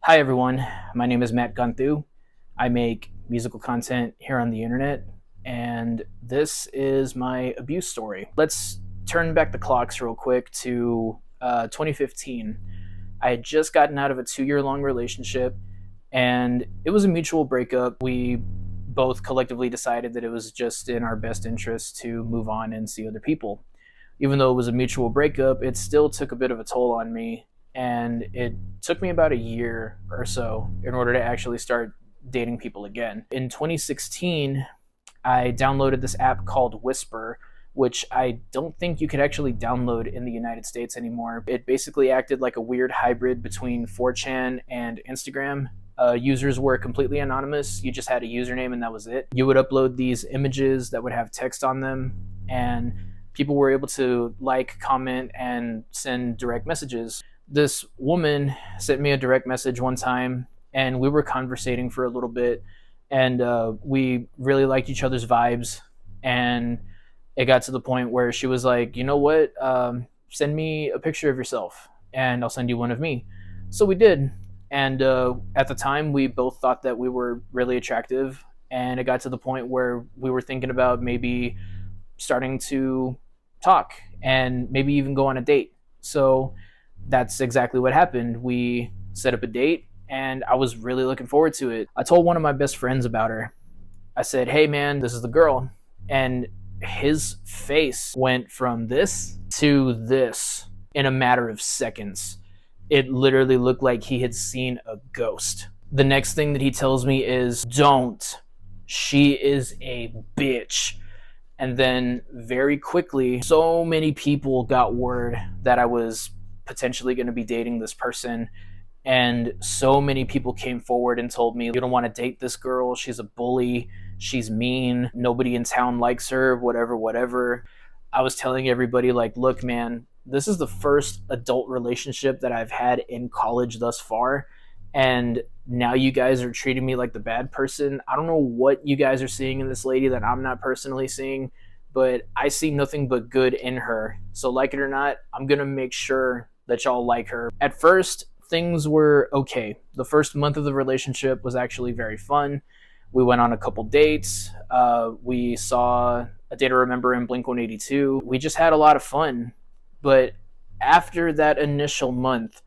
Hi, everyone. My name is Matt Gunthu. I make musical content here on the internet, and this is my abuse story. Let's turn back the clocks real quick to 2015. I had just gotten out of a 2 year long relationship, and it was a mutual breakup. We both collectively decided that it was just in our best interest to move on and see other people. Even though it was a mutual breakup, it still took a bit of a toll on me. And it took me about a year or so in order to actually start dating people again. In 2016, I downloaded this app called Whisper, which I don't think you could actually download in the United States anymore. It basically acted like a weird hybrid between 4chan and Instagram. Users were completely anonymous. You just had a username and that was it. You would upload these images that would have text on them, and people were able to like, comment, and send direct messages. This woman sent me a direct message one time, and we were conversating for a little bit, and we really liked each other's vibes. And it got to the point where she was like, you know what, send me a picture of yourself and I'll send you one of me. So we did. And at the time, we both thought that we were really attractive, and it got to the point where we were thinking about maybe starting to talk and maybe even go on a date. So that's exactly what happened. We set up a date, and I was really looking forward to it. I told one of my best friends about her. I said, hey man, this is the girl. And his face went from this to this in a matter of seconds. It literally looked like he had seen a ghost. The next thing that he tells me is, don't. She is a bitch. And then very quickly, so many people got word that I was potentially going to be dating this person. And so many people came forward and told me, you don't want to date this girl. She's a bully. She's mean. Nobody in town likes her, whatever, whatever. I was telling everybody, like, look, man, this is the first adult relationship that I've had in college thus far. And now you guys are treating me like the bad person. I don't know what you guys are seeing in this lady that I'm not personally seeing, but I see nothing but good in her. So like it or not, I'm going to make sure that y'all like her. At first, things were okay. The first month of the relationship was actually very fun. We went on a couple dates. We saw A Day to Remember in Blink-182. We just had a lot of fun. But after that initial month,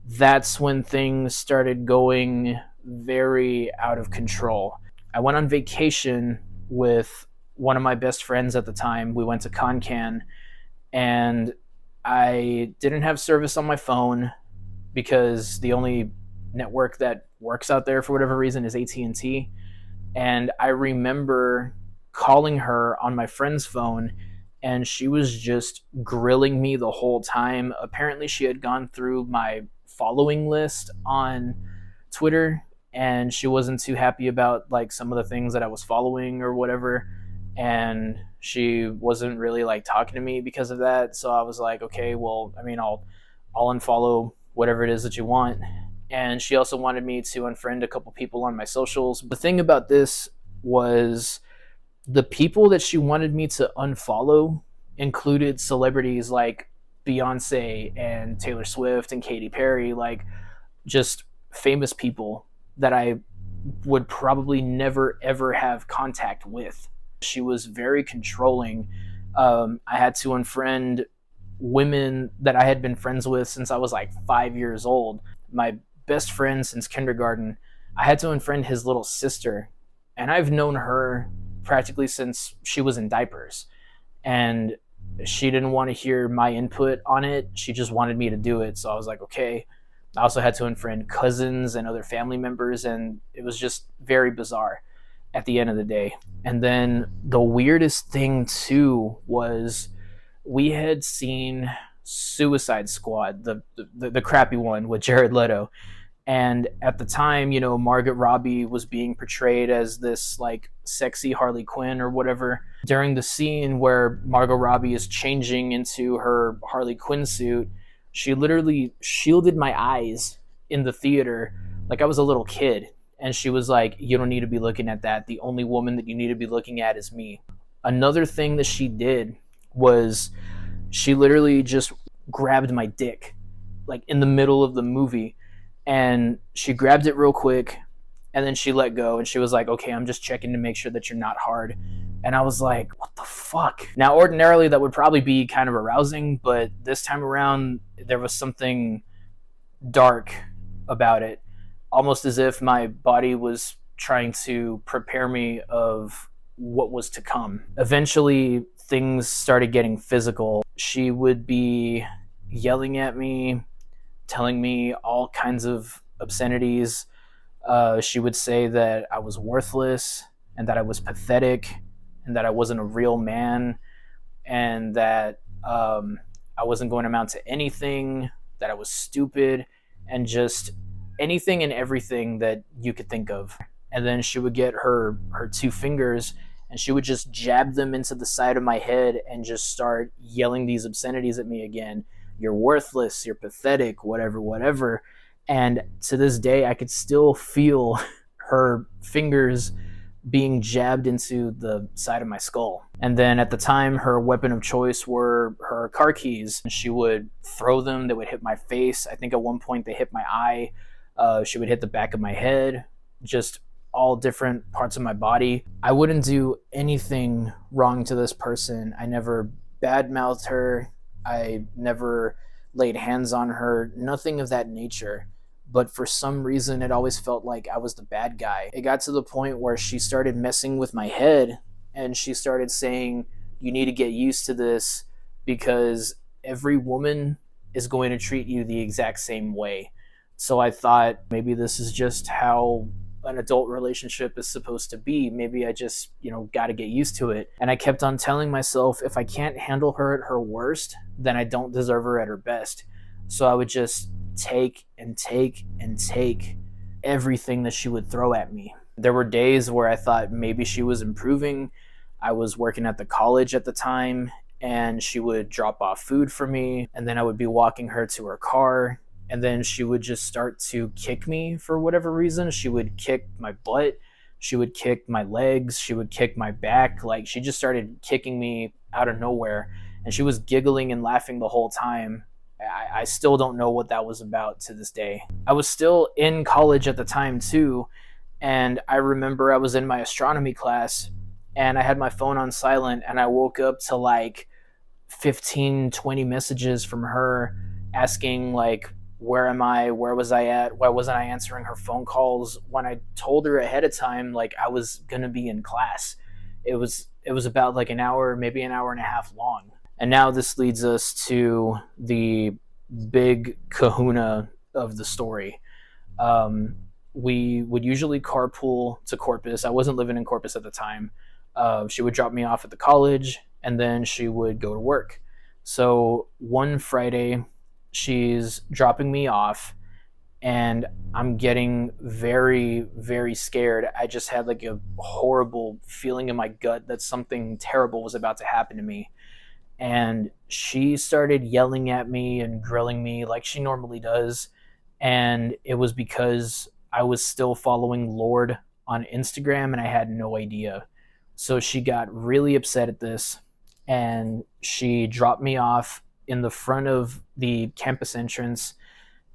that's when things started going very out of control. I went on vacation with one of my best friends at the time. We went to Concan, and I didn't have service on my phone because the only network that works out there for whatever reason is AT&T. And I remember calling her on my friend's phone, and she was just grilling me the whole time. Apparently she had gone through my following list on Twitter, and she wasn't too happy about like some of the things that I was following or whatever, and she wasn't really like talking to me because of that. So I was like, okay, well, I mean, I'll unfollow whatever it is that you want. And she also wanted me to unfriend a couple people on my socials. The thing about this was the people that she wanted me to unfollow included celebrities like Beyonce and Taylor Swift and Katy Perry, like just famous people that I would probably never ever have contact with. She was very controlling. I had to unfriend women that I had been friends with since I was like 5 years old. My best friend since kindergarten, I had to unfriend his little sister, and I've known her practically since she was in diapers. And she didn't want to hear my input on it. She just wanted me to do it. So I was like, okay. I also had to unfriend cousins and other family members, and it was just very bizarre at the end of the day. And then the weirdest thing too was we had seen Suicide Squad, the crappy one with Jared Leto. And at the time, you know, Margot Robbie was being portrayed as this like sexy Harley Quinn or whatever. During the scene where Margot Robbie is changing into her Harley Quinn suit, she literally shielded my eyes in the theater like I was a little kid. And she was like, you don't need to be looking at that. The only woman that you need to be looking at is me. Another thing that she did was she literally just grabbed my dick like in the middle of the movie, And she grabbed it real quick, and then she let go, and she was like, okay, I'm just checking to make sure that you're not hard. And I was like, what the fuck? Now, ordinarily, that would probably be kind of arousing, but this time around, there was something dark about it, almost as if my body was trying to prepare me of what was to come. Eventually, things started getting physical. She would be yelling at me, telling me all kinds of obscenities. She would say that I was worthless and that I was pathetic and that I wasn't a real man and that I wasn't going to amount to anything, that I was stupid, and just anything and everything that you could think of. And then she would get her two fingers and she would just jab them into the side of my head and just start yelling these obscenities at me again. You're worthless, you're pathetic, whatever, whatever. And to this day, I could still feel her fingers being jabbed into the side of my skull. And then at the time, her weapon of choice were her car keys. She would throw them, they would hit my face. I think at one point they hit my eye. She would hit the back of my head, just all different parts of my body. I wouldn't do anything wrong to this person. I never badmouthed her. I never laid hands on her, nothing of that nature. But for some reason, it always felt like I was the bad guy. It got to the point where she started messing with my head and she started saying, you need to get used to this because every woman is going to treat you the exact same way. So I thought maybe this is just how an adult relationship is supposed to be. Maybe I just, got to get used to it. And I kept on telling myself, if I can't handle her at her worst, then I don't deserve her at her best. So I would just take and take and take everything that she would throw at me. There were days where I thought maybe she was improving. I was working at the college at the time, and she would drop off food for me, and then I would be walking her to her car, and then she would just start to kick me for whatever reason. She would kick my butt, she would kick my legs, she would kick my back. Like, she just started kicking me out of nowhere, and she was giggling and laughing the whole time. I still don't know what that was about to this day. I was still in college at the time too, and I remember I was in my astronomy class and I had my phone on silent, and I woke up to like 15, 20 messages from her asking like, where am I? Where was I at? Why wasn't I answering her phone calls when I told her ahead of time like I was gonna be in class? It was about like an hour, maybe an hour and a half long. And now this leads us to the big kahuna of the story. We would usually carpool to Corpus. I wasn't living in Corpus at the time. She would drop me off at the college, and then she would go to work. So one Friday, she's dropping me off, and I'm getting very, very scared. I just had like a horrible feeling in my gut that something terrible was about to happen to me. And she started yelling at me and grilling me like she normally does. And it was because I was still following Lord on Instagram and I had no idea. So she got really upset at this, and she dropped me off in the front of the campus entrance,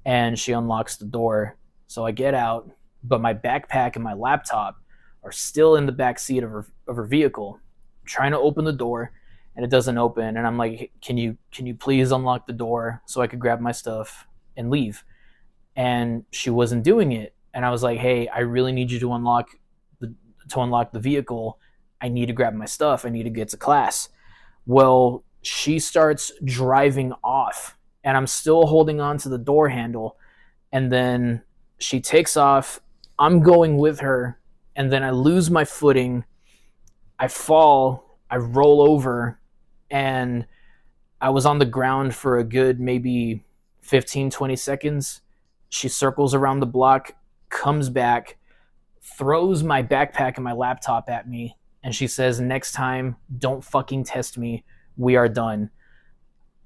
and she unlocks the door. So I get out, but my backpack and my laptop are still in the back seat of her vehicle. I'm trying to open the door, and it doesn't open. And I'm like, can you please unlock the door so I could grab my stuff and leave? And she wasn't doing it. And I was like, hey, I really need you to unlock the vehicle. I need to grab my stuff. I need to get to class. Well, she starts driving off, and I'm still holding on to the door handle. And then she takes off. I'm going with her, and then I lose my footing. I fall. I roll over, and I was on the ground for a good maybe 15, 20 seconds. She circles around the block, comes back, throws my backpack and my laptop at me, and she says, next time, don't fucking test me. We are done.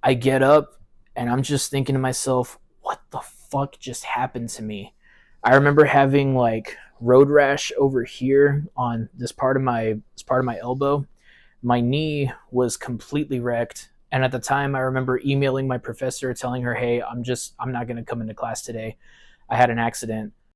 I get up, and I'm just thinking to myself, what the fuck just happened to me? I remember having like road rash over here on this part of my elbow. My knee was completely wrecked. And at the time, I remember emailing my professor telling her, hey, I'm not going to come into class today. I had an accident